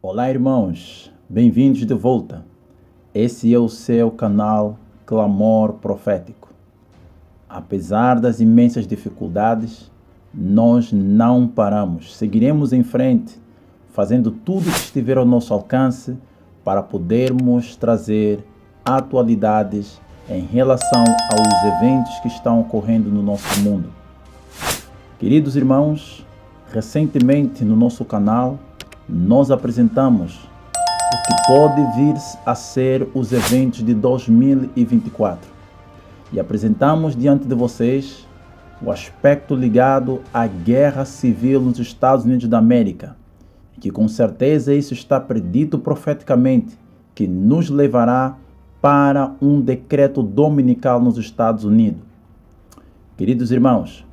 Olá, irmãos, bem-vindos de volta. Esse é o seu canal Clamor Profético. Apesar das imensas dificuldades, nós não paramos. Seguiremos em frente, fazendo tudo que estiver ao nosso alcance para podermos trazer atualidades em relação aos eventos que estão ocorrendo no nosso mundo. Queridos irmãos, recentemente no nosso canal, nós apresentamos o que pode vir a ser os eventos de 2024 e apresentamos diante de vocês o aspecto ligado à guerra civil nos Estados Unidos da América, que com certeza isso está predito profeticamente, que nos levará para um decreto dominical nos Estados Unidos. Queridos irmãos,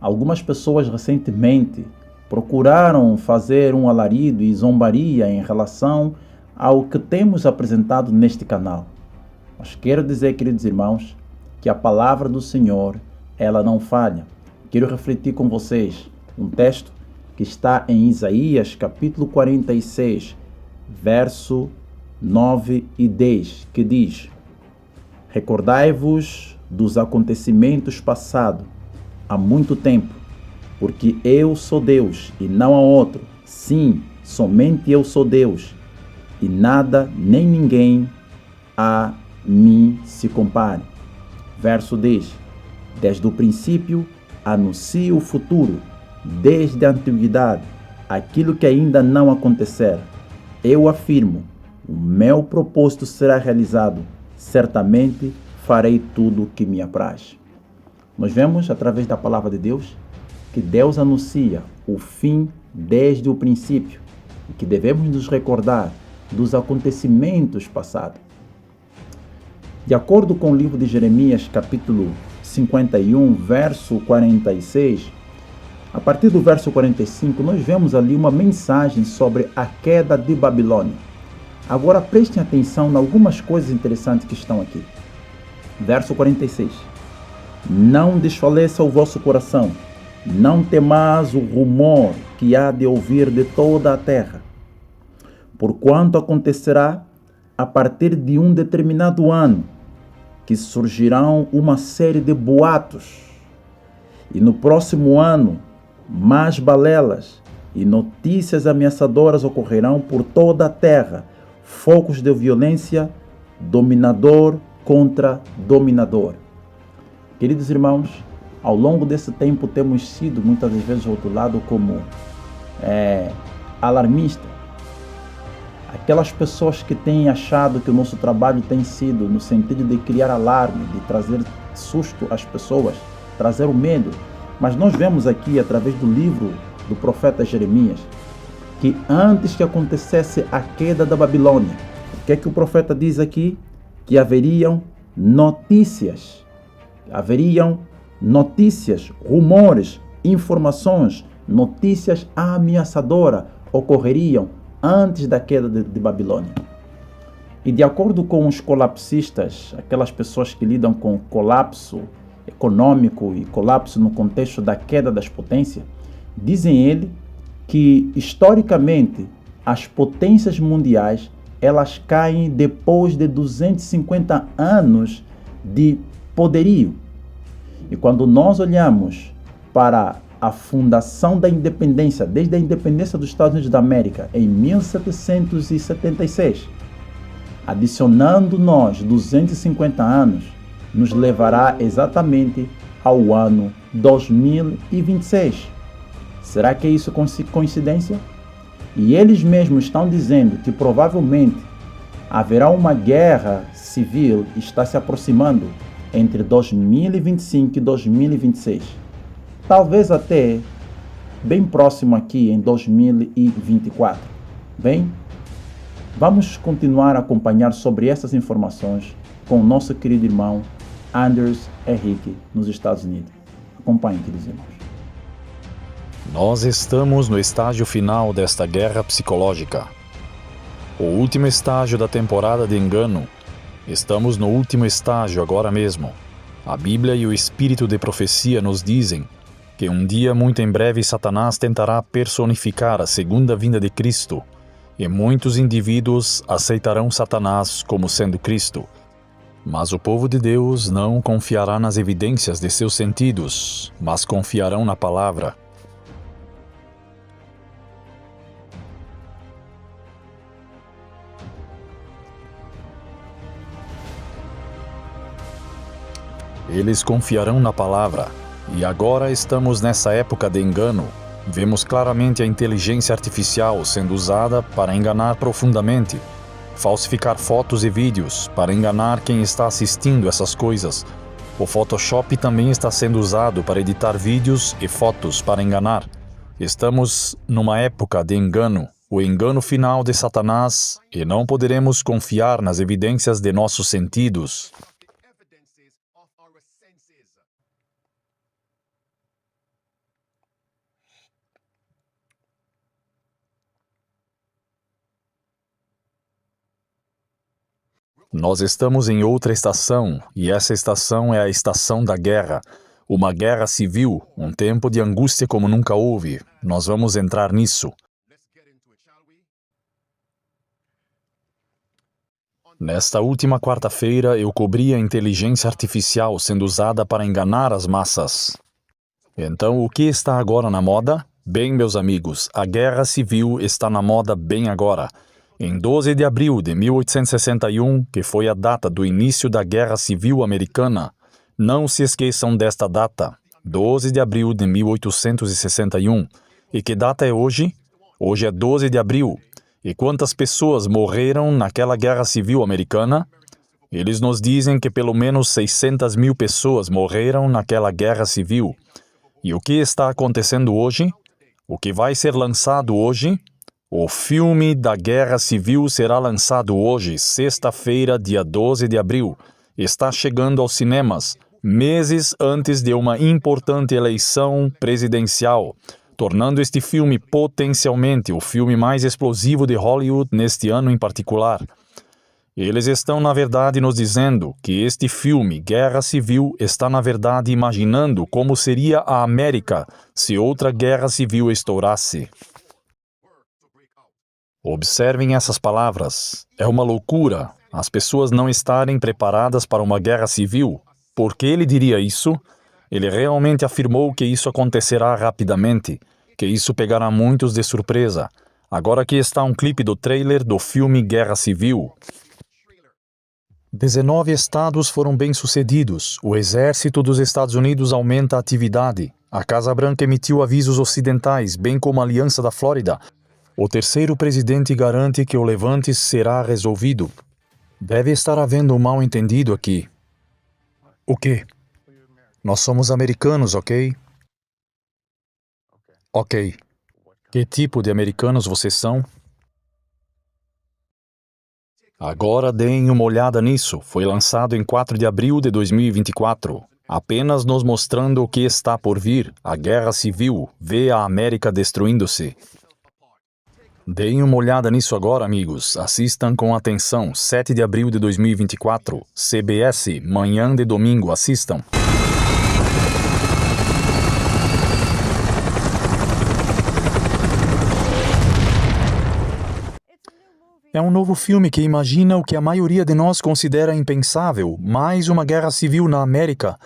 algumas pessoas recentemente procuraram fazer um alarido e zombaria em relação ao que temos apresentado neste canal. Mas quero dizer, queridos irmãos, que a palavra do Senhor, ela não falha. Quero refletir com vocês um texto que está em Isaías, capítulo 46, verso 9 e 10, que diz: Recordai-vos dos acontecimentos passados há muito tempo, porque eu sou Deus e não há outro. Sim, somente eu sou Deus, e nada nem ninguém a mim se compare. Verso 10. Desde o princípio anuncio o futuro, desde a antiguidade, aquilo que ainda não acontecer. Eu afirmo, o meu propósito será realizado, certamente farei tudo o que me apraz. Nós vemos, através da palavra de Deus, que Deus anuncia o fim desde o princípio e que devemos nos recordar dos acontecimentos passados. De acordo com o livro de Jeremias, capítulo 51, verso 46, a partir do verso 45, nós vemos ali uma mensagem sobre a queda de Babilônia. Agora prestem atenção em algumas coisas interessantes que estão aqui. Verso 46. Não desfaleça o vosso coração, não temais o rumor que há de ouvir de toda a terra, porquanto acontecerá a partir de um determinado ano que surgirão uma série de boatos, e no próximo ano mais balelas e notícias ameaçadoras ocorrerão por toda a terra, focos de violência, dominador contra dominador. Queridos irmãos, ao longo desse tempo temos sido muitas das vezes rotulados como alarmistas. Aquelas pessoas que têm achado que o nosso trabalho tem sido no sentido de criar alarme, de trazer susto às pessoas, trazer o medo. Mas nós vemos aqui, através do livro do profeta Jeremias, que antes que acontecesse a queda da Babilônia, o que é que o profeta diz aqui? Que haveriam notícias, rumores, informações, notícias ameaçadoras ocorreriam antes da queda de Babilônia. E de acordo com os colapsistas, aquelas pessoas que lidam com colapso econômico e colapso no contexto da queda das potências, dizem ele que historicamente as potências mundiais elas caem depois de 250 anos de poderio. E quando nós olhamos para a fundação da independência, desde a independência dos Estados Unidos da América, em 1776, adicionando nós 250 anos, nos levará exatamente ao ano 2026. Será que é isso coincidência? E eles mesmos estão dizendo que provavelmente haverá uma guerra civil que está se aproximando entre 2025 e 2026. Talvez até bem próximo aqui em 2024. Bem, vamos continuar a acompanhar sobre essas informações com o nosso querido irmão Anders Henrique nos Estados Unidos. Acompanhem, queridos irmãos. Nós estamos no estágio final desta guerra psicológica. O último estágio da temporada de engano. Estamos no último estágio agora mesmo. A Bíblia e o Espírito de profecia nos dizem que um dia muito em breve Satanás tentará personificar a segunda vinda de Cristo e muitos indivíduos aceitarão Satanás como sendo Cristo. Mas o povo de Deus não confiará nas evidências de seus sentidos, mas confiarão na palavra. Eles confiarão na palavra, e agora estamos nessa época de engano. Vemos claramente a inteligência artificial sendo usada para enganar profundamente, falsificar fotos e vídeos para enganar quem está assistindo essas coisas. O Photoshop também está sendo usado para editar vídeos e fotos para enganar. Estamos numa época de engano, o engano final de Satanás, e não poderemos confiar nas evidências de nossos sentidos. Nós estamos em outra estação, e essa estação é a estação da guerra. Uma guerra civil, um tempo de angústia como nunca houve. Nós vamos entrar nisso. Nesta última quarta-feira, eu cobri a inteligência artificial sendo usada para enganar as massas. Então, o que está agora na moda? Bem, meus amigos, a guerra civil está na moda bem agora. Em 12 de abril de 1861, que foi a data do início da Guerra Civil Americana, não se esqueçam desta data, 12 de abril de 1861. E que data é hoje? Hoje é 12 de abril. E quantas pessoas morreram naquela Guerra Civil Americana? Eles nos dizem que pelo menos 600 mil pessoas morreram naquela Guerra Civil. E o que está acontecendo hoje? O que vai ser lançado hoje? O filme da Guerra Civil será lançado hoje, sexta-feira, dia 12 de abril. Está chegando aos cinemas, meses antes de uma importante eleição presidencial, tornando este filme potencialmente o filme mais explosivo de Hollywood neste ano em particular. Eles estão, na verdade, nos dizendo que este filme, Guerra Civil, está, na verdade, imaginando como seria a América se outra guerra civil estourasse. Observem essas palavras. É uma loucura as pessoas não estarem preparadas para uma guerra civil. Por que ele diria isso? Ele realmente afirmou que isso acontecerá rapidamente, que isso pegará muitos de surpresa. Agora aqui está um clipe do trailer do filme Guerra Civil. 19 estados foram bem-sucedidos. O exército dos Estados Unidos aumenta a atividade. A Casa Branca emitiu avisos ocidentais, bem como a Aliança da Flórida. O terceiro presidente garante que o levante será resolvido. Deve estar havendo um mal-entendido aqui. O quê? Nós somos americanos, ok? Ok. Que tipo de americanos vocês são? Agora deem uma olhada nisso. Foi lançado em 4 de abril de 2024. Apenas nos mostrando o que está por vir. A guerra civil. Vê a América destruindo-se. Deem uma olhada nisso agora, amigos. Assistam com atenção. 7 de abril de 2024. CBS, manhã de domingo. Assistam. É um novo filme que imagina o que a maioria de nós considera impensável, mais uma guerra civil na América.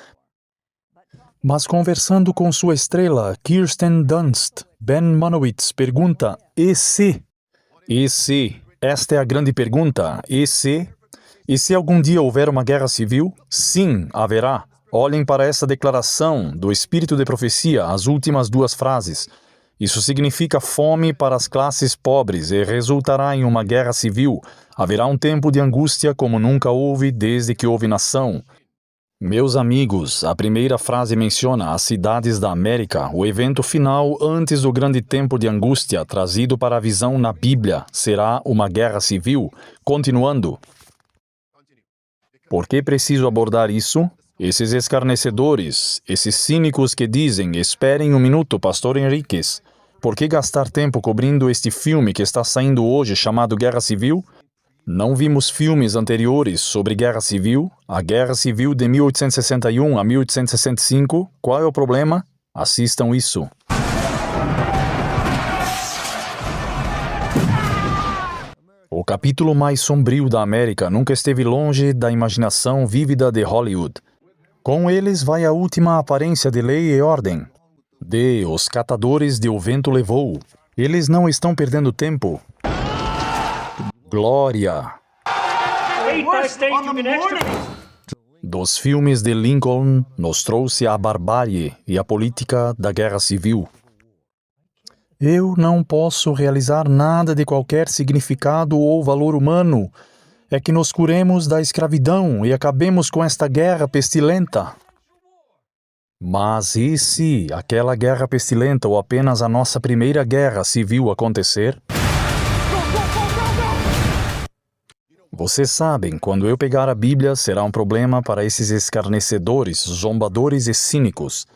Mas conversando com sua estrela, Kirsten Dunst, Ben Manowitz pergunta, e se? E se? Esta é a grande pergunta. E se? E se algum dia houver uma guerra civil? Sim, haverá. Olhem para essa declaração do Espírito de Profecia, as últimas duas frases. Isso significa fome para as classes pobres e resultará em uma guerra civil. Haverá um tempo de angústia como nunca houve desde que houve nação. Meus amigos, a primeira frase menciona as cidades da América, o evento final antes do grande tempo de angústia trazido para a visão na Bíblia. Será uma guerra civil. Continuando. Por que preciso abordar isso? Esses escarnecedores, esses cínicos que dizem, esperem um minuto, Pastor Henriques. Por que gastar tempo cobrindo este filme que está saindo hoje chamado Guerra Civil? Não vimos filmes anteriores sobre Guerra Civil? A Guerra Civil de 1861 a 1865? Qual é o problema? Assistam isso. O capítulo mais sombrio da América nunca esteve longe da imaginação vívida de Hollywood. Com eles vai a última aparência de lei e ordem. Os catadores de O Vento Levou. Eles não estão perdendo tempo. Glória. Dos filmes de Lincoln nos trouxe a barbárie e a política da guerra civil. Eu não posso realizar nada de qualquer significado ou valor humano. É que nos curemos da escravidão e acabemos com esta guerra pestilenta. Mas e se aquela guerra pestilenta ou apenas a nossa primeira guerra civil acontecer? Vocês sabem, quando eu pegar a Bíblia, será um problema para esses escarnecedores, zombadores e cínicos.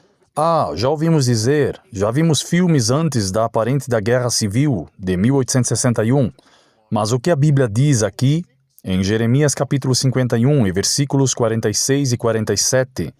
Já ouvimos dizer, já vimos filmes antes da aparente da Guerra Civil, de 1861. Mas o que a Bíblia diz aqui, em Jeremias capítulo 51 e versículos 46 e 47,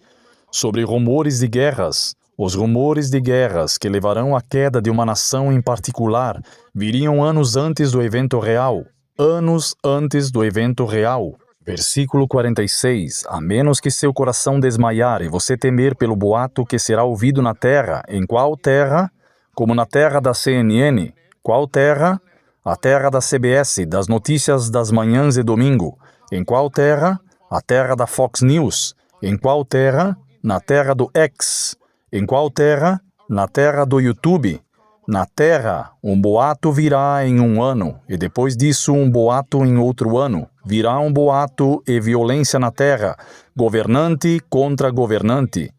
sobre rumores de guerras, os rumores de guerras que levarão à queda de uma nação em particular, viriam anos antes do evento real. Anos antes do evento real. Versículo 46. A menos que seu coração desmaiar e você temer pelo boato que será ouvido na terra. Em qual terra? Como na terra da CNN. Qual terra? A terra da CBS, das notícias das manhãs e domingo. Em qual terra? A terra da Fox News. Em qual terra? Na terra do X. Em qual terra? Na terra do YouTube. Na terra, um boato virá em um ano, e depois disso um boato em outro ano. Virá um boato e violência na terra, governante contra governante.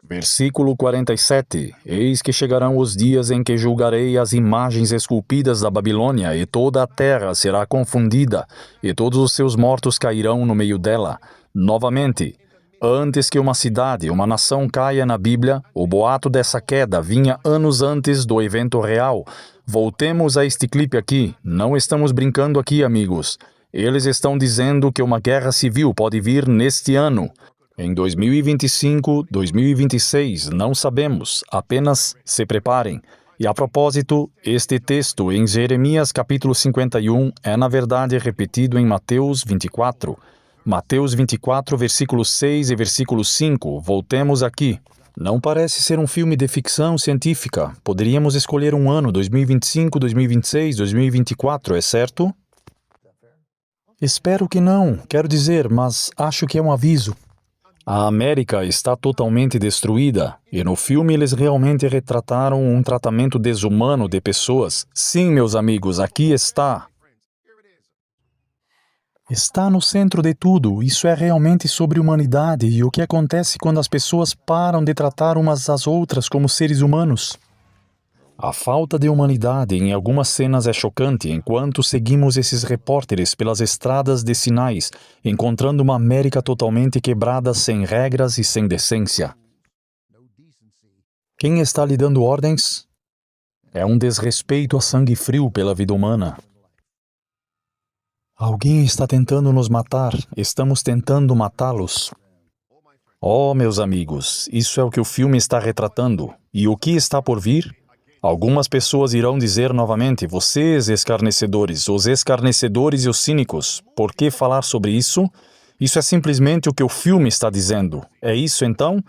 Versículo 47. Eis que chegarão os dias em que julgarei as imagens esculpidas da Babilônia, e toda a terra será confundida, e todos os seus mortos cairão no meio dela. Novamente, antes que uma cidade, uma nação caia na Bíblia, o boato dessa queda vinha anos antes do evento real. Voltemos a este clipe aqui. Não estamos brincando aqui, amigos. Eles estão dizendo que uma guerra civil pode vir neste ano. Em 2025, 2026, não sabemos. Apenas se preparem. E a propósito, este texto em Jeremias capítulo 51 é na verdade repetido em Mateus 24. Mateus 24, versículo 6 e versículo 5. Voltemos aqui. Não parece ser um filme de ficção científica. Poderíamos escolher um ano, 2025, 2026, 2024, é certo? Espero que não, quero dizer, mas acho que é um aviso. A América está totalmente destruída, e no filme eles realmente retrataram um tratamento desumano de pessoas. Sim, meus amigos, aqui está. Está no centro de tudo. Isso é realmente sobre humanidade e o que acontece quando as pessoas param de tratar umas às outras como seres humanos. A falta de humanidade em algumas cenas é chocante enquanto seguimos esses repórteres pelas estradas de Sinais, encontrando uma América totalmente quebrada, sem regras e sem decência. Quem está lhe dando ordens? É um desrespeito a sangue frio pela vida humana. Alguém está tentando nos matar. Estamos tentando matá-los. Meus amigos, isso é o que o filme está retratando. E o que está por vir? Algumas pessoas irão dizer novamente, vocês escarnecedores, os escarnecedores e os cínicos, por que falar sobre isso? Isso é simplesmente o que o filme está dizendo. É isso então?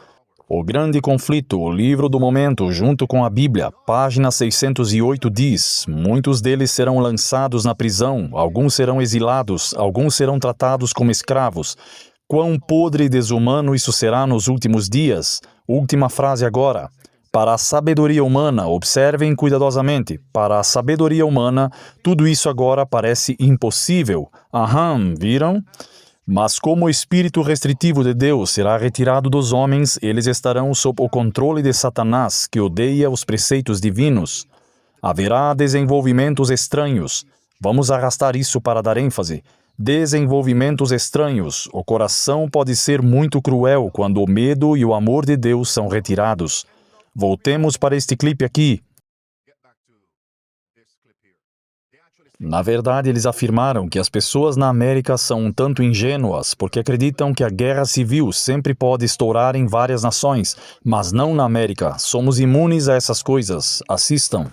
O Grande Conflito, o livro do momento, junto com a Bíblia, página 608 diz, muitos deles serão lançados na prisão, alguns serão exilados, alguns serão tratados como escravos. Quão podre e desumano isso será nos últimos dias? Última frase agora. Para a sabedoria humana, observem cuidadosamente, para a sabedoria humana, tudo isso agora parece impossível. Viram? Mas como o espírito restritivo de Deus será retirado dos homens, eles estarão sob o controle de Satanás, que odeia os preceitos divinos. Haverá desenvolvimentos estranhos. Vamos arrastar isso para dar ênfase. Desenvolvimentos estranhos. O coração pode ser muito cruel quando o medo e o amor de Deus são retirados. Voltemos para este clipe aqui. Na verdade, eles afirmaram que as pessoas na América são um tanto ingênuas porque acreditam que a guerra civil sempre pode estourar em várias nações, mas não na América. Somos imunes a essas coisas. Assistam.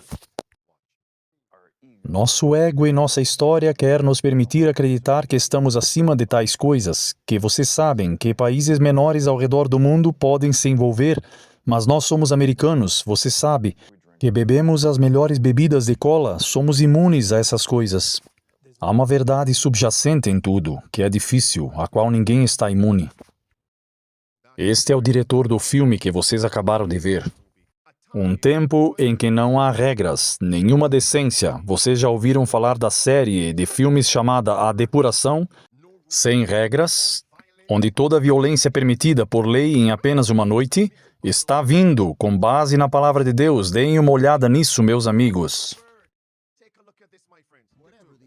Nosso ego e nossa história quer nos permitir acreditar que estamos acima de tais coisas, que vocês sabem que países menores ao redor do mundo podem se envolver, mas nós somos americanos, você sabe, que bebemos as melhores bebidas de cola, somos imunes a essas coisas. Há uma verdade subjacente em tudo, que é difícil, a qual ninguém está imune. Este é o diretor do filme que vocês acabaram de ver. Um tempo em que não há regras, nenhuma decência. Vocês já ouviram falar da série de filmes chamada A Depuração? Sem regras, onde toda violência permitida por lei em apenas uma noite está vindo com base na palavra de Deus. Deem uma olhada nisso, meus amigos.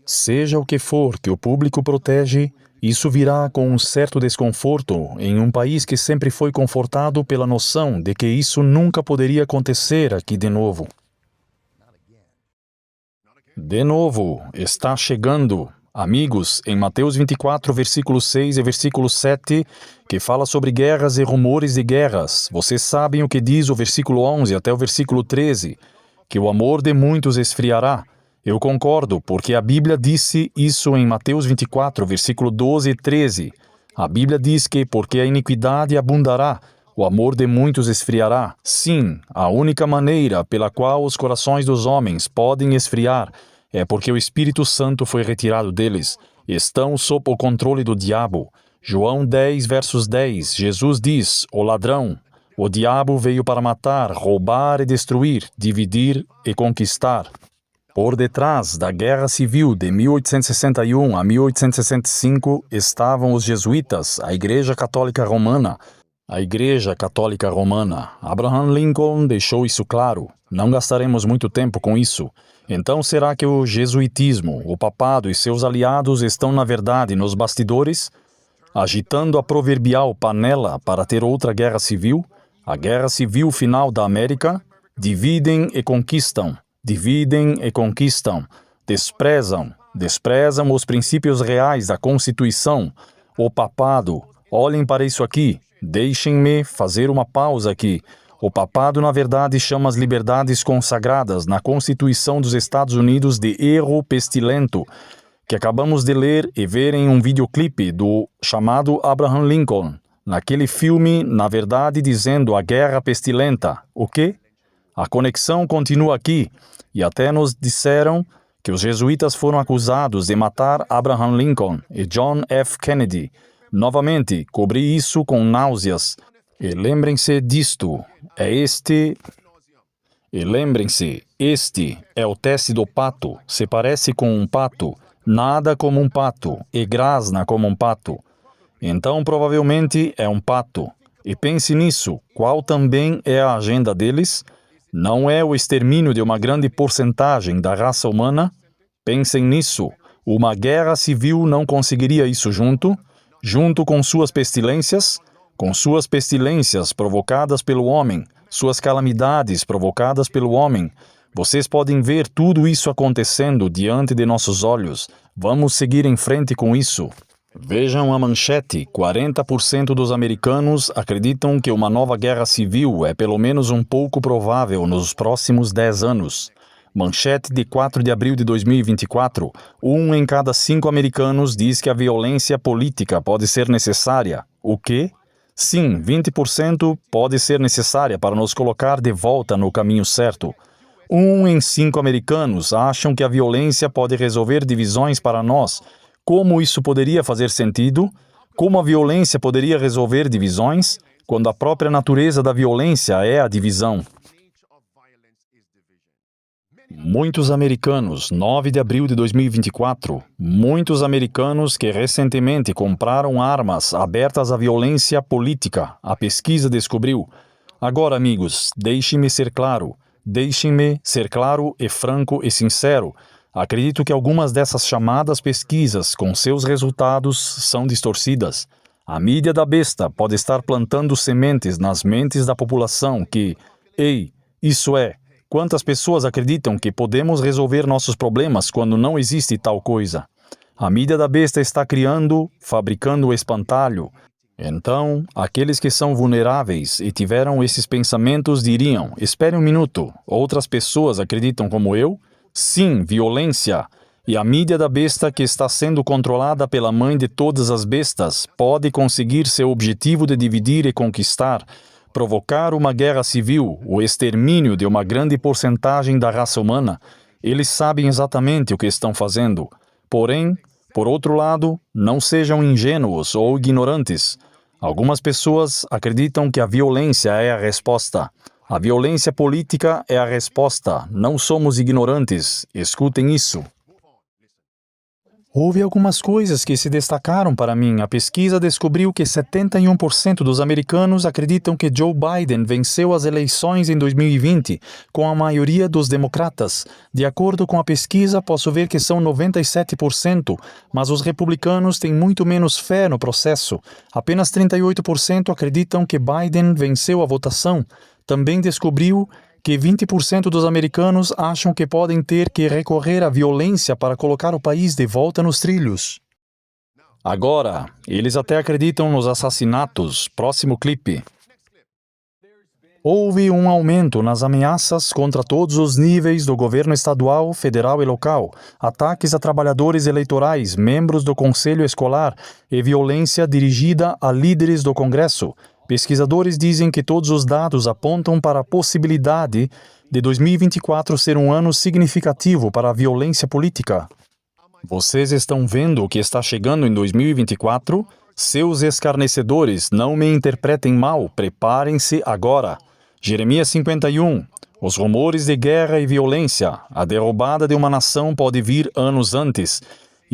Seja o que for que o público protege, isso virá com um certo desconforto em um país que sempre foi confortado pela noção de que isso nunca poderia acontecer aqui de novo. De novo, está chegando, amigos, em Mateus 24, versículo 6 e versículo 7, que fala sobre guerras e rumores de guerras. Vocês sabem o que diz o versículo 11 até o versículo 13, que o amor de muitos esfriará. Eu concordo, porque a Bíblia disse isso em Mateus 24, versículo 12 e 13. A Bíblia diz que, porque a iniquidade abundará, o amor de muitos esfriará. Sim, a única maneira pela qual os corações dos homens podem esfriar é porque o Espírito Santo foi retirado deles. Estão sob o controle do diabo. João 10, versos 10, Jesus diz, o ladrão, o diabo veio para matar, roubar e destruir, dividir e conquistar. Por detrás da Guerra Civil de 1861 a 1865 estavam os jesuítas, a Igreja Católica Romana. Abraham Lincoln deixou isso claro. Não gastaremos muito tempo com isso. Então será que o jesuitismo, o papado e seus aliados estão na verdade nos bastidores, agitando a proverbial panela para ter outra guerra civil? A guerra civil final da América? Dividem e conquistam. Desprezam os princípios reais da Constituição. O papado, olhem para isso aqui, deixem-me fazer uma pausa aqui. O papado, na verdade, chama as liberdades consagradas na Constituição dos Estados Unidos de erro pestilento, que acabamos de ler e ver em um videoclipe do chamado Abraham Lincoln. Naquele filme, na verdade, dizendo a guerra pestilenta. O quê? A conexão continua aqui, e até nos disseram que os jesuítas foram acusados de matar Abraham Lincoln e John F. Kennedy. Novamente, cobri isso com náuseas. E lembrem-se disto, este é o teste do pato. Se parece com um pato, nada como um pato, e grasna como um pato. Então, provavelmente, é um pato. E pense nisso, qual também é a agenda deles? Não é o extermínio de uma grande porcentagem da raça humana? Pensem nisso. Uma guerra civil não conseguiria isso junto com suas pestilências provocadas pelo homem, suas calamidades provocadas pelo homem. Vocês podem ver tudo isso acontecendo diante de nossos olhos. Vamos seguir em frente com isso. Vejam a manchete. 40% dos americanos acreditam que uma nova guerra civil é pelo menos um pouco provável nos próximos 10 anos. Manchete de 4 de abril de 2024. 1 em cada 5 americanos diz que a violência política pode ser necessária. O quê? Sim, 20% pode ser necessária para nos colocar de volta no caminho certo. 1 em 5 americanos acham que a violência pode resolver divisões para nós. Como isso poderia fazer sentido? Como a violência poderia resolver divisões, quando a própria natureza da violência é a divisão? Muitos americanos, 9 de abril de 2024, muitos americanos que recentemente compraram armas abertas à violência política, a pesquisa descobriu. Agora, amigos, deixem-me ser claro e franco e sincero. Acredito que algumas dessas chamadas pesquisas com seus resultados são distorcidas. A mídia da besta pode estar plantando sementes nas mentes da população que, quantas pessoas acreditam que podemos resolver nossos problemas quando não existe tal coisa? A mídia da besta está fabricando o espantalho. Então, aqueles que são vulneráveis e tiveram esses pensamentos diriam, espere um minuto, outras pessoas acreditam como eu? Sim, violência. E a mídia da besta, que está sendo controlada pela mãe de todas as bestas, pode conseguir seu objetivo de dividir e conquistar, provocar uma guerra civil, o extermínio de uma grande porcentagem da raça humana. Eles sabem exatamente o que estão fazendo. Porém, por outro lado, não sejam ingênuos ou ignorantes. Algumas pessoas acreditam que a violência é a resposta. A violência política é a resposta. Não somos ignorantes. Escutem isso. Houve algumas coisas que se destacaram para mim. A pesquisa descobriu que 71% dos americanos acreditam que Joe Biden venceu as eleições em 2020, com a maioria dos democratas. De acordo com a pesquisa, posso ver que são 97%, mas os republicanos têm muito menos fé no processo. Apenas 38% acreditam que Biden venceu a votação. Também descobriu que 20% dos americanos acham que podem ter que recorrer à violência para colocar o país de volta nos trilhos. Agora, eles até acreditam nos assassinatos. Próximo clipe. Houve um aumento nas ameaças contra todos os níveis do governo estadual, federal e local, ataques a trabalhadores eleitorais, membros do conselho escolar e violência dirigida a líderes do Congresso. Pesquisadores dizem que todos os dados apontam para a possibilidade de 2024 ser um ano significativo para a violência política. Vocês estão vendo o que está chegando em 2024? Seus escarnecedores, não me interpretem mal, preparem-se agora. Jeremias 51. Os rumores de guerra e violência, a derrubada de uma nação pode vir anos antes.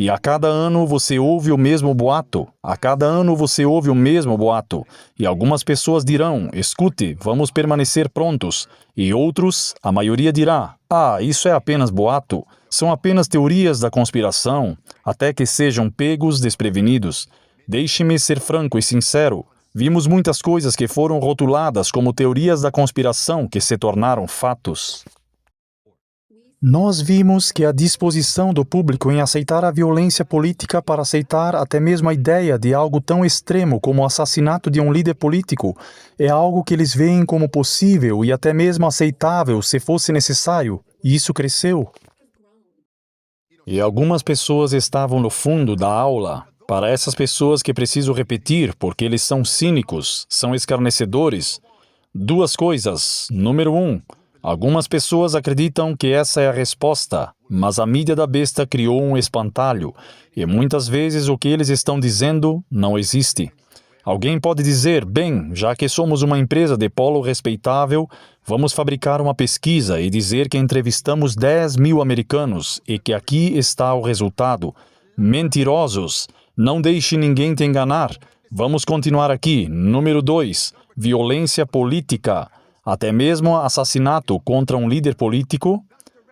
E a cada ano você ouve o mesmo boato. A cada ano você ouve o mesmo boato. E algumas pessoas dirão, escute, vamos permanecer prontos. E outros, a maioria dirá, isso é apenas boato. São apenas teorias da conspiração, até que sejam pegos desprevenidos. Deixe-me ser franco e sincero. Vimos muitas coisas que foram rotuladas como teorias da conspiração que se tornaram fatos. Nós vimos que a disposição do público em aceitar a violência política para aceitar até mesmo a ideia de algo tão extremo como o assassinato de um líder político é algo que eles veem como possível e até mesmo aceitável se fosse necessário, e isso cresceu. E algumas pessoas estavam no fundo da aula. Para essas pessoas que preciso repetir, porque eles são cínicos, são escarnecedores. Duas coisas. Número 1. Algumas pessoas acreditam que essa é a resposta, mas a mídia da besta criou um espantalho, e muitas vezes o que eles estão dizendo não existe. Alguém pode dizer, bem, já que somos uma empresa de polo respeitável, vamos fabricar uma pesquisa e dizer que entrevistamos 10 mil americanos e que aqui está o resultado. Mentirosos! Não deixe ninguém te enganar. Vamos continuar aqui. Número 2. Violência política. Até mesmo assassinato contra um líder político.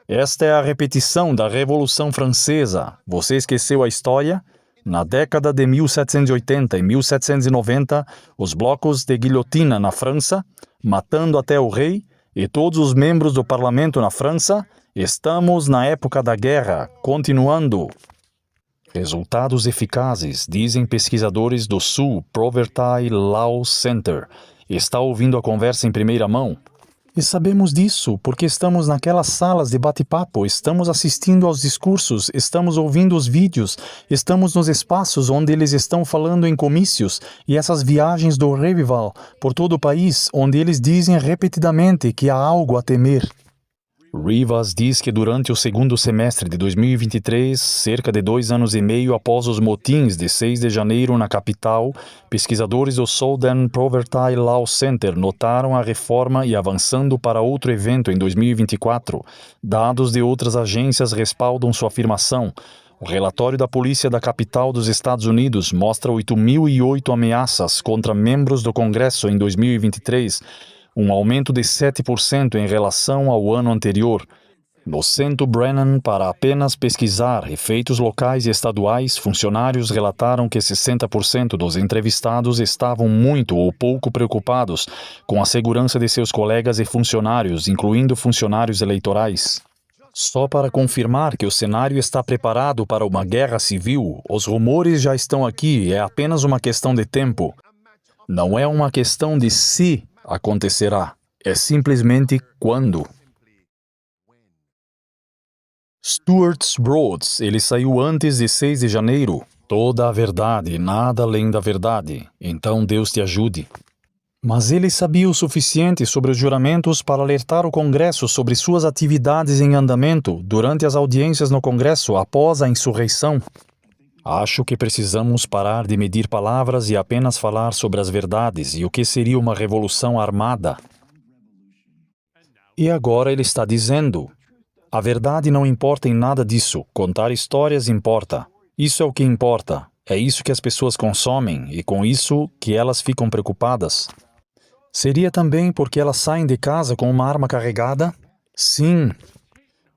Esta é a repetição da Revolução Francesa. Você esqueceu a história? Na década de 1780 e 1790, os blocos de guilhotina na França, matando até o rei e todos os membros do parlamento na França. Estamos na época da guerra, continuando. Resultados eficazes, dizem pesquisadores do Sul Poverty Law Center. Está ouvindo a conversa em primeira mão? E sabemos disso porque estamos naquelas salas de bate-papo, estamos assistindo aos discursos, estamos ouvindo os vídeos, estamos nos espaços onde eles estão falando em comícios e essas viagens do Revival por todo o país, onde eles dizem repetidamente que há algo a temer. Rivas diz que durante o segundo semestre de 2023, cerca de 2 anos e meio após os motins de 6 de janeiro na capital, pesquisadores do Southern Poverty Law Center notaram a reforma e avançando para outro evento em 2024. Dados de outras agências respaldam sua afirmação. O relatório da polícia da capital dos Estados Unidos mostra 8.008 ameaças contra membros do Congresso em 2023, um aumento de 7% em relação ao ano anterior. No Centro Brennan, para apenas pesquisar efeitos locais e estaduais, funcionários relataram que 60% dos entrevistados estavam muito ou pouco preocupados com a segurança de seus colegas e funcionários, incluindo funcionários eleitorais. Só para confirmar que o cenário está preparado para uma guerra civil, os rumores já estão aqui, é apenas uma questão de tempo. Não é uma questão de se acontecerá, é simplesmente quando. Stuart Rhodes, ele saiu antes de 6 de janeiro. Toda a verdade, nada além da verdade. Então Deus te ajude. Mas ele sabia o suficiente sobre os juramentos para alertar o Congresso sobre suas atividades em andamento durante as audiências no Congresso após a insurreição. Acho que precisamos parar de medir palavras e apenas falar sobre as verdades e o que seria uma revolução armada. E agora ele está dizendo: a verdade não importa em nada disso, contar histórias importa. Isso é o que importa. É isso que as pessoas consomem e com isso que elas ficam preocupadas. Seria também porque elas saem de casa com uma arma carregada? Sim.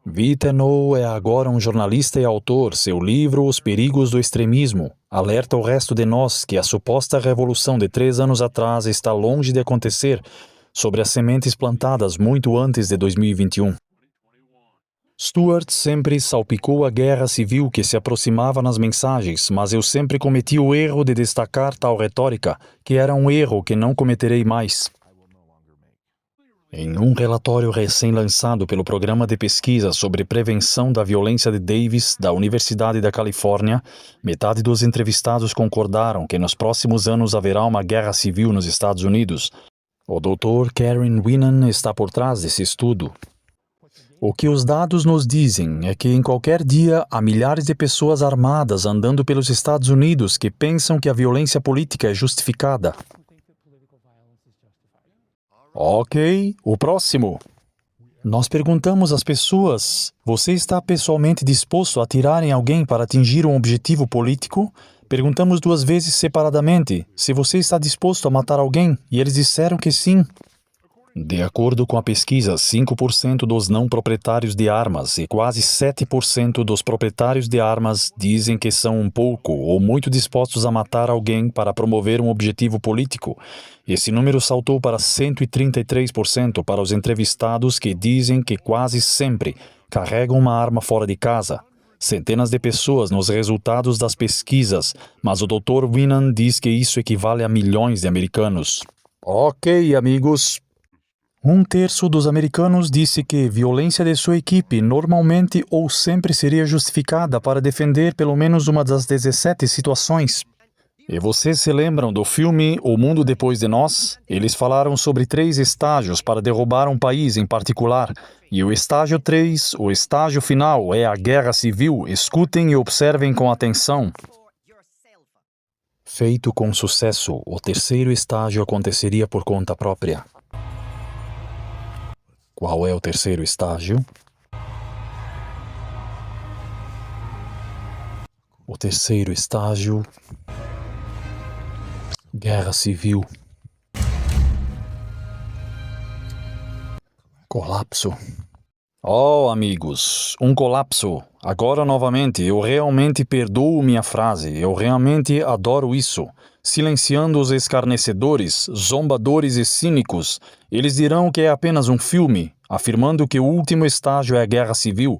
Vitenow é agora um jornalista e autor. Seu livro Os Perigos do Extremismo alerta o resto de nós que a suposta revolução de 3 anos atrás está longe de acontecer, sobre as sementes plantadas muito antes de 2021. Stuart sempre salpicou a guerra civil que se aproximava nas mensagens, mas eu sempre cometi o erro de destacar tal retórica, que era um erro que não cometerei mais. Em um relatório recém-lançado pelo Programa de Pesquisa sobre Prevenção da Violência de Davis, da Universidade da Califórnia, metade dos entrevistados concordaram que nos próximos anos haverá uma guerra civil nos Estados Unidos. O Dr. Karen Winnan está por trás desse estudo. O que os dados nos dizem é que em qualquer dia há milhares de pessoas armadas andando pelos Estados Unidos que pensam que a violência política é justificada. Ok, o próximo. Nós perguntamos às pessoas: você está pessoalmente disposto a atirar em alguém para atingir um objetivo político? Perguntamos 2 vezes separadamente se você está disposto a matar alguém e eles disseram que sim. De acordo com a pesquisa, 5% dos não proprietários de armas e quase 7% dos proprietários de armas dizem que são um pouco ou muito dispostos a matar alguém para promover um objetivo político. Esse número saltou para 133% para os entrevistados, que dizem que quase sempre carregam uma arma fora de casa. Centenas de pessoas nos resultados das pesquisas, mas o Dr. Winnan diz que isso equivale a milhões de americanos. Ok, amigos. 1/3 dos americanos disse que violência de sua equipe normalmente ou sempre seria justificada para defender pelo menos uma das 17 situações. E vocês se lembram do filme O Mundo Depois de Nós? Eles falaram sobre 3 estágios para derrubar um país em particular. E o estágio 3, o estágio final, é a guerra civil. Escutem e observem com atenção. Feito com sucesso, o 3º estágio aconteceria por conta própria. Qual é o 3º estágio? O 3º estágio... guerra civil. Colapso. Oh, amigos, um colapso. Agora novamente, eu realmente perdoo minha frase. Eu realmente adoro isso. Silenciando os escarnecedores, zombadores e cínicos, eles dirão que é apenas um filme, afirmando que o último estágio é a guerra civil.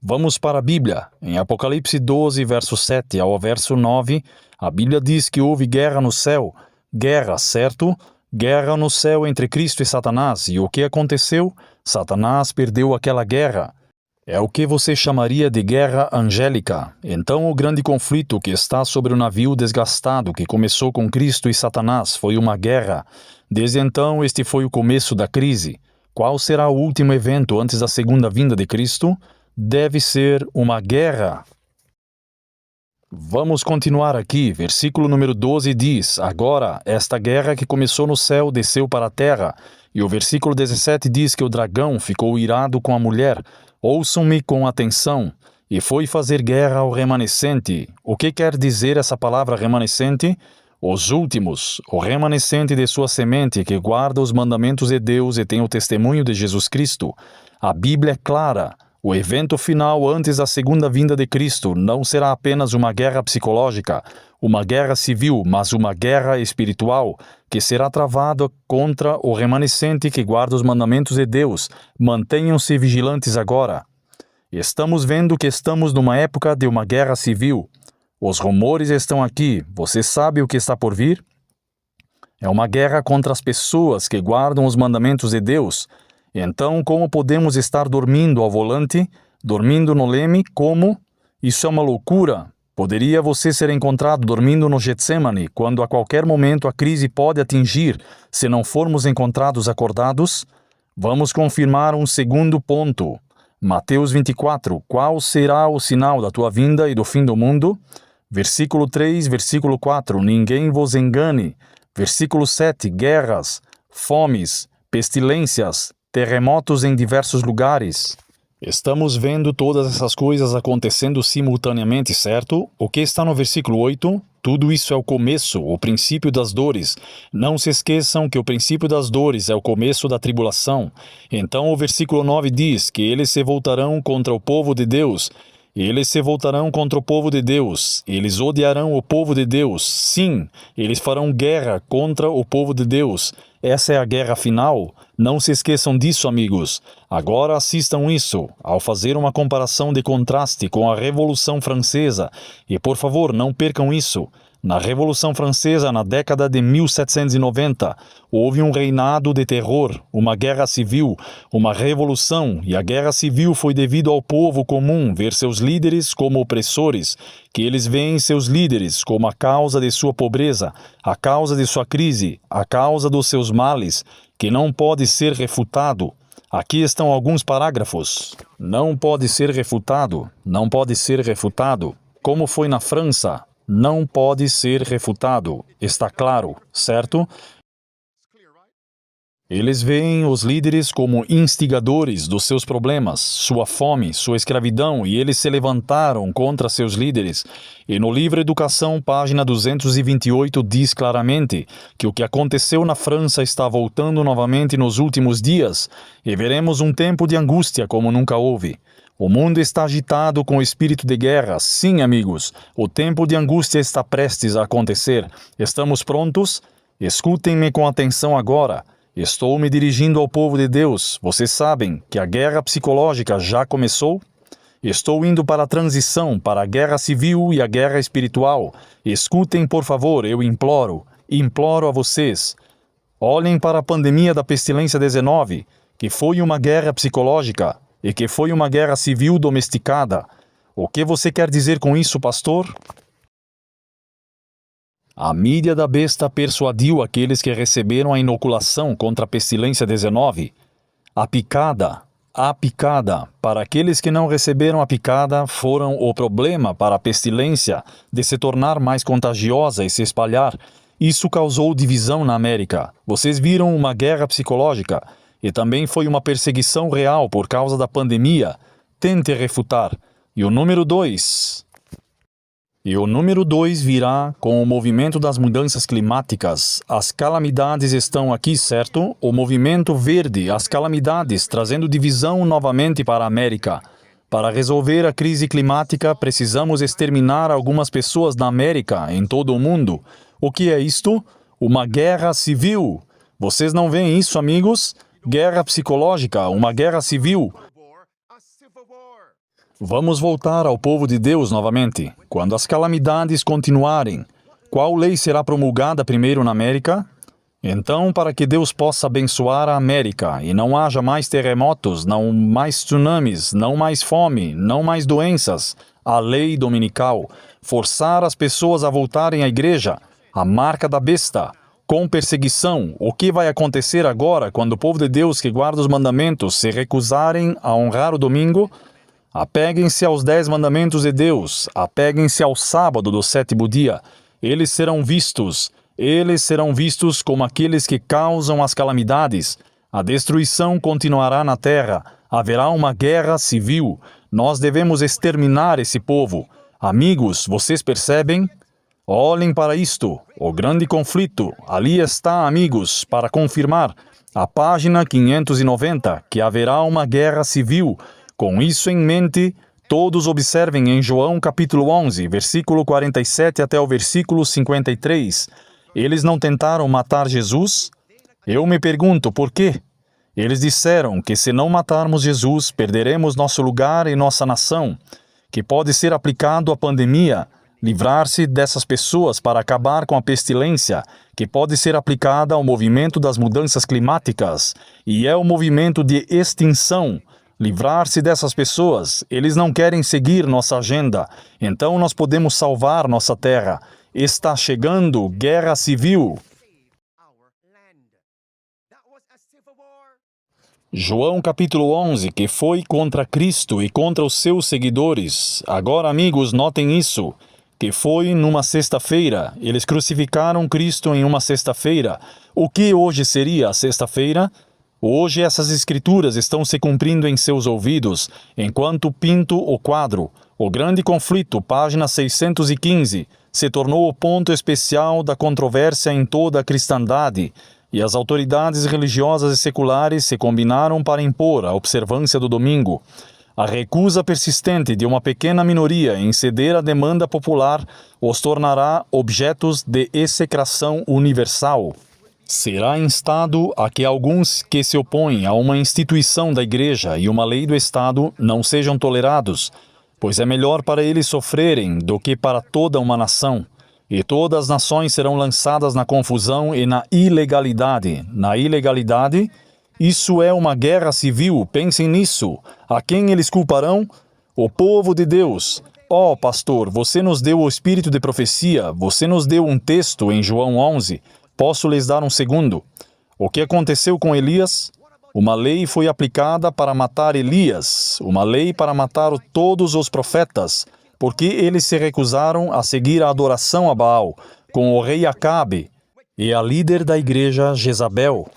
Vamos para a Bíblia. Em Apocalipse 12, verso 7 ao verso 9, a Bíblia diz que houve guerra no céu. Guerra, certo? Guerra no céu entre Cristo e Satanás. E o que aconteceu? Satanás perdeu aquela guerra. É o que você chamaria de guerra angélica. Então o grande conflito que está sobre o navio desgastado que começou com Cristo e Satanás foi uma guerra. Desde então este foi o começo da crise. Qual será o último evento antes da segunda vinda de Cristo? Deve ser uma guerra. Vamos continuar aqui. Versículo número 12 diz: agora, esta guerra que começou no céu desceu para a terra. E o versículo 17 diz que o dragão ficou irado com a mulher. Ouçam-me com atenção. E foi fazer guerra ao remanescente. O que quer dizer essa palavra remanescente? Os últimos, o remanescente de sua semente que guarda os mandamentos de Deus e tem o testemunho de Jesus Cristo. A Bíblia é clara. O evento final antes da segunda vinda de Cristo não será apenas uma guerra psicológica, uma guerra civil, mas uma guerra espiritual, que será travada contra o remanescente que guarda os mandamentos de Deus. Mantenham-se vigilantes agora. Estamos vendo que estamos numa época de uma guerra civil. Os rumores estão aqui. Você sabe o que está por vir? É uma guerra contra as pessoas que guardam os mandamentos de Deus. Então, como podemos estar dormindo ao volante? Dormindo no leme, como? Isso é uma loucura. Poderia você ser encontrado dormindo no Getsemane, quando a qualquer momento a crise pode atingir, se não formos encontrados acordados? Vamos confirmar um segundo ponto. Mateus 24. Qual será o sinal da tua vinda e do fim do mundo? Versículo 3, versículo 4. Ninguém vos engane. Versículo 7. Guerras, fomes, pestilências, terremotos em diversos lugares. Estamos vendo todas essas coisas acontecendo simultaneamente, certo? O que está no versículo 8? Tudo isso é o começo, o princípio das dores. Não se esqueçam que o princípio das dores é o começo da tribulação. Então o versículo 9 diz que eles se voltarão contra o povo de Deus. Eles se voltarão contra o povo de Deus. Eles odiarão o povo de Deus. Sim, eles farão guerra contra o povo de Deus. Essa é a guerra final. Não se esqueçam disso, amigos. Agora assistam isso, ao fazer uma comparação de contraste com a Revolução Francesa. E, por favor, não percam isso. Na Revolução Francesa, na década de 1790, houve um reinado de terror, uma guerra civil, uma revolução, e a guerra civil foi devido ao povo comum ver seus líderes como opressores, que eles veem seus líderes como a causa de sua pobreza, a causa de sua crise, a causa dos seus males, que não pode ser refutado. Aqui estão alguns parágrafos. Não pode ser refutado, não pode ser refutado. Como foi na França? Não pode ser refutado. Está claro, certo? Eles veem os líderes como instigadores dos seus problemas, sua fome, sua escravidão, e eles se levantaram contra seus líderes. E no livro Educação, página 228, diz claramente que o que aconteceu na França está voltando novamente nos últimos dias, e veremos um tempo de angústia como nunca houve. O mundo está agitado com o espírito de guerra. Sim, amigos, o tempo de angústia está prestes a acontecer. Estamos prontos? Escutem-me com atenção agora. Estou me dirigindo ao povo de Deus. Vocês sabem que a guerra psicológica já começou? Estou indo para a transição, para a guerra civil e a guerra espiritual. Escutem, por favor, eu imploro a vocês. Olhem para a pandemia da pestilência 19, que foi uma guerra psicológica e que foi uma guerra civil domesticada. O que você quer dizer com isso, pastor? A mídia da besta persuadiu aqueles que receberam a inoculação contra a pestilência 19. A picada, para aqueles que não receberam a picada, foram o problema para a pestilência de se tornar mais contagiosa e se espalhar. Isso causou divisão na América. Vocês viram uma guerra psicológica. E também foi uma perseguição real por causa da pandemia. Tente refutar. E o número 2 virá com o movimento das mudanças climáticas. As calamidades estão aqui, certo? O movimento verde, as calamidades, trazendo divisão novamente para a América. Para resolver a crise climática, precisamos exterminar algumas pessoas na América, em todo o mundo. O que é isto? Uma guerra civil. Vocês não veem isso, amigos? Guerra psicológica, uma guerra civil. Vamos voltar ao povo de Deus novamente. Quando as calamidades continuarem, qual lei será promulgada primeiro na América? Então, para que Deus possa abençoar a América e não haja mais terremotos, não mais tsunamis, não mais fome, não mais doenças, a lei dominical, forçar as pessoas a voltarem à igreja, a marca da besta, com perseguição. O que vai acontecer agora quando o povo de Deus que guarda os mandamentos se recusarem a honrar o domingo? Apeguem-se aos 10 mandamentos de Deus, apeguem-se ao sábado do 7º dia. Eles serão vistos como aqueles que causam as calamidades. A destruição continuará na terra, haverá uma guerra civil. Nós devemos exterminar esse povo. Amigos, vocês percebem? Olhem para isto, o grande conflito. Ali está, amigos, para confirmar. A página 590, que haverá uma guerra civil. Com isso em mente, todos observem em João capítulo 11, versículo 47 até o versículo 53. Eles não tentaram matar Jesus? Eu me pergunto por quê? Eles disseram que se não matarmos Jesus, perderemos nosso lugar e nossa nação, que pode ser aplicado à pandemia, livrar-se dessas pessoas para acabar com a pestilência, que pode ser aplicada ao movimento das mudanças climáticas, e é o movimento de extinção, livrar-se dessas pessoas. Eles não querem seguir nossa agenda. Então nós podemos salvar nossa terra. Está chegando guerra civil. João capítulo 11, que foi contra Cristo e contra os seus seguidores. Agora, amigos, notem isso, que foi numa sexta-feira. Eles crucificaram Cristo em uma sexta-feira. O que hoje seria a sexta-feira? Hoje essas escrituras estão se cumprindo em seus ouvidos, enquanto pinto o quadro. O grande conflito, página 615, se tornou o ponto especial da controvérsia em toda a cristandade, e as autoridades religiosas e seculares se combinaram para impor a observância do domingo. A recusa persistente de uma pequena minoria em ceder à demanda popular os tornará objetos de execração universal. Será instado a que alguns que se opõem a uma instituição da Igreja e uma lei do Estado não sejam tolerados, pois é melhor para eles sofrerem do que para toda uma nação. E todas as nações serão lançadas na confusão e na ilegalidade. Na ilegalidade, isso é uma guerra civil, pensem nisso. A quem eles culparão? O povo de Deus. Ó, pastor, você nos deu o espírito de profecia, você nos deu um texto em João 11. Posso lhes dar um segundo? O que aconteceu com Elias? Uma lei foi aplicada para matar Elias, uma lei para matar todos os profetas, porque eles se recusaram a seguir a adoração a Baal, com o rei Acabe e a líder da igreja Jezabel.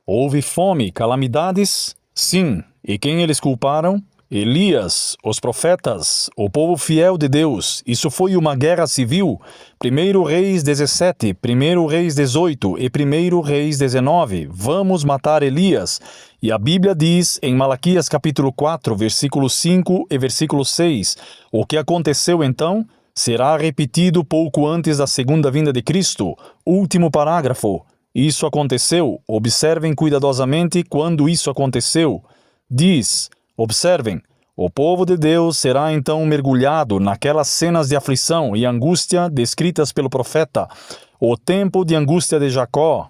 Houve fome, calamidades? Sim. E quem eles culparam? Elias, os profetas, o povo fiel de Deus. Isso foi uma guerra civil. 1 Reis 17, 1 Reis 18 e 1 Reis 19. Vamos matar Elias. E a Bíblia diz em Malaquias capítulo 4, versículo 5 e versículo 6. O que aconteceu então será repetido pouco antes da segunda vinda de Cristo. Último parágrafo. Isso aconteceu. Observem cuidadosamente quando isso aconteceu. Diz... Observem, o povo de Deus será então mergulhado naquelas cenas de aflição e angústia descritas pelo profeta, o tempo de angústia de Jacó.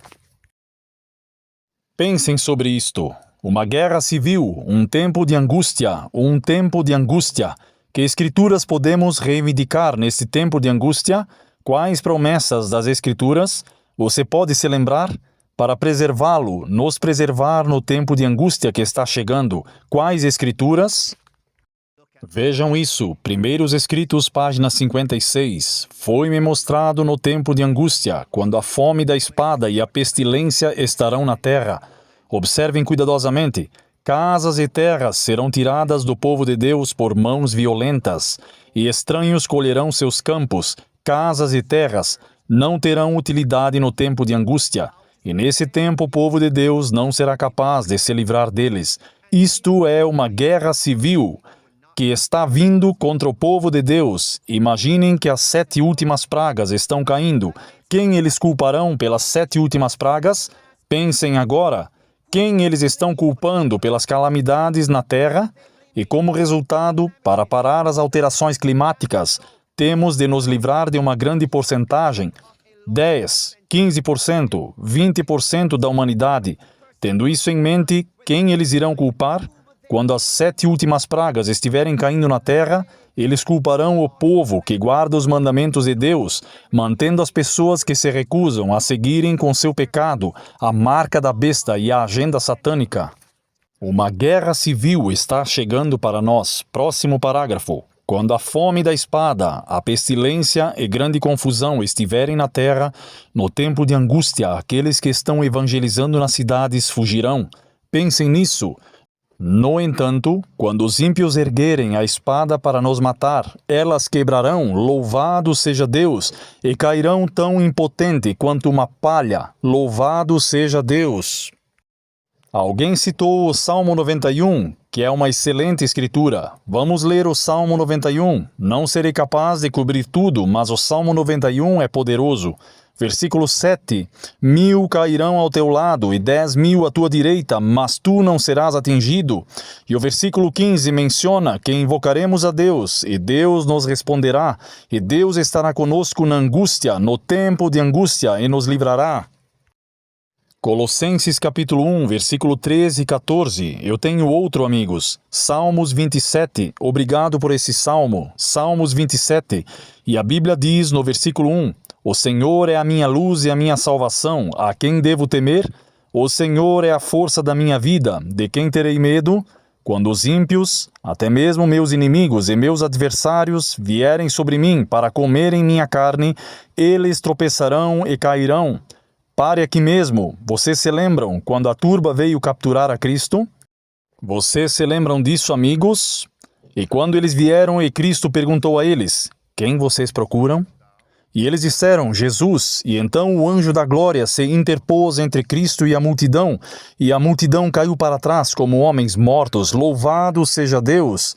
Pensem sobre isto. Uma guerra civil, um tempo de angústia, um tempo de angústia. Que escrituras podemos reivindicar nesse tempo de angústia? Quais promessas das escrituras? Você pode se lembrar? Para preservá-lo, nos preservar no tempo de angústia que está chegando. Quais escrituras? Vejam isso, Primeiros Escritos, página 56. Foi-me mostrado no tempo de angústia, quando a fome da espada e a pestilência estarão na terra. Observem cuidadosamente. Casas e terras serão tiradas do povo de Deus por mãos violentas, e estranhos colherão seus campos. Casas e terras não terão utilidade no tempo de angústia. E nesse tempo o povo de Deus não será capaz de se livrar deles. Isto é uma guerra civil que está vindo contra o povo de Deus. Imaginem que as 7 últimas pragas estão caindo. Quem eles culparão pelas 7 últimas pragas? Pensem agora. Quem eles estão culpando pelas calamidades na terra? E como resultado, para parar as alterações climáticas, temos de nos livrar de uma grande porcentagem, 10, 15%, 20% da humanidade. Tendo isso em mente, quem eles irão culpar? Quando as 7 últimas pragas estiverem caindo na terra, eles culparão o povo que guarda os mandamentos de Deus, mantendo as pessoas que se recusam a seguirem com seu pecado, a marca da besta e a agenda satânica. Uma guerra civil está chegando para nós. Próximo parágrafo. Quando a fome da espada, a pestilência e grande confusão estiverem na terra, no tempo de angústia, aqueles que estão evangelizando nas cidades fugirão. Pensem nisso. No entanto, quando os ímpios erguerem a espada para nos matar, elas quebrarão, louvado seja Deus, e cairão tão impotente quanto uma palha, louvado seja Deus. Alguém citou o Salmo 91, que é uma excelente escritura. Vamos ler o Salmo 91. Não serei capaz de cobrir tudo, mas o Salmo 91 é poderoso. Versículo 7. 1000 cairão ao teu lado e 10.000 à tua direita, mas tu não serás atingido. E o versículo 15 menciona que invocaremos a Deus, e Deus nos responderá, e Deus estará conosco na angústia, no tempo de angústia, e nos livrará. Colossenses capítulo 1, versículo 13 e 14. Eu tenho outro, amigos. Salmos 27. Obrigado por esse salmo. Salmos 27. E a Bíblia diz no versículo 1: O Senhor é a minha luz e a minha salvação. A quem devo temer? O Senhor é a força da minha vida. De quem terei medo? Quando os ímpios, até mesmo meus inimigos e meus adversários, vierem sobre mim para comerem minha carne, eles tropeçarão e cairão. Pare aqui mesmo. Vocês se lembram quando a turba veio capturar a Cristo? Vocês se lembram disso, amigos? E quando eles vieram e Cristo perguntou a eles: Quem vocês procuram? E eles disseram: Jesus. E então o anjo da glória se interpôs entre Cristo e a multidão caiu para trás como homens mortos. Louvado seja Deus!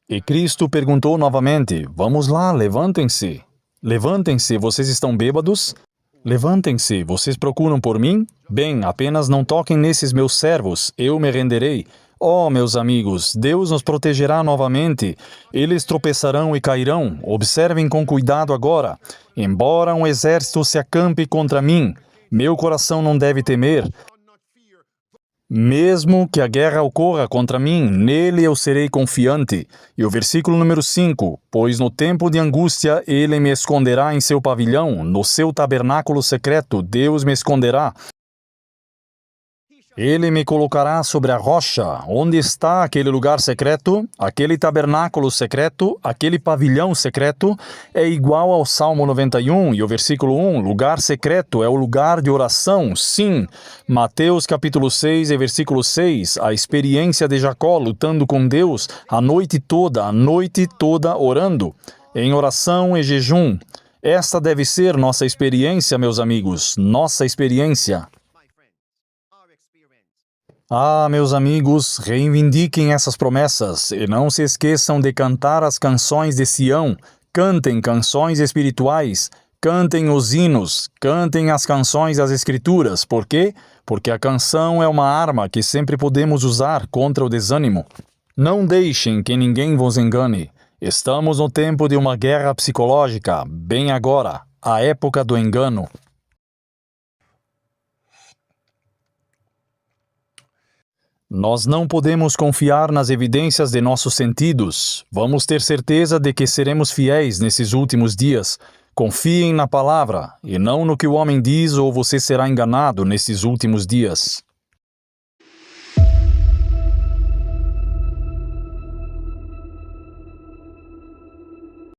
E Cristo perguntou novamente: Vamos lá, levantem-se. Levantem-se, vocês estão bêbados? Levantem-se, vocês procuram por mim? Bem, apenas não toquem nesses meus servos, eu me renderei. Oh, meus amigos, Deus nos protegerá novamente. Eles tropeçarão e cairão. Observem com cuidado agora. Embora um exército se acampe contra mim, meu coração não deve temer. Mesmo que a guerra ocorra contra mim, nele eu serei confiante. E o versículo número 5, pois no tempo de angústia ele me esconderá em seu pavilhão, no seu tabernáculo secreto, Deus me esconderá. Ele me colocará sobre a rocha. Onde está aquele lugar secreto? Aquele tabernáculo secreto? Aquele pavilhão secreto? É igual ao Salmo 91 e o versículo 1. Lugar secreto é o lugar de oração. Sim. Mateus capítulo 6 e versículo 6. A experiência de Jacó lutando com Deus a noite toda orando. Em oração e jejum. Esta deve ser nossa experiência, meus amigos. Nossa experiência. Ah, meus amigos, reivindiquem essas promessas e não se esqueçam de cantar as canções de Sião. Cantem canções espirituais, cantem os hinos, cantem as canções das Escrituras. Por quê? Porque a canção é uma arma que sempre podemos usar contra o desânimo. Não deixem que ninguém vos engane. Estamos no tempo de uma guerra psicológica, bem agora, a época do engano. Nós não podemos confiar nas evidências de nossos sentidos. Vamos ter certeza de que seremos fiéis nesses últimos dias. Confiem na palavra, e não no que o homem diz ou você será enganado nesses últimos dias.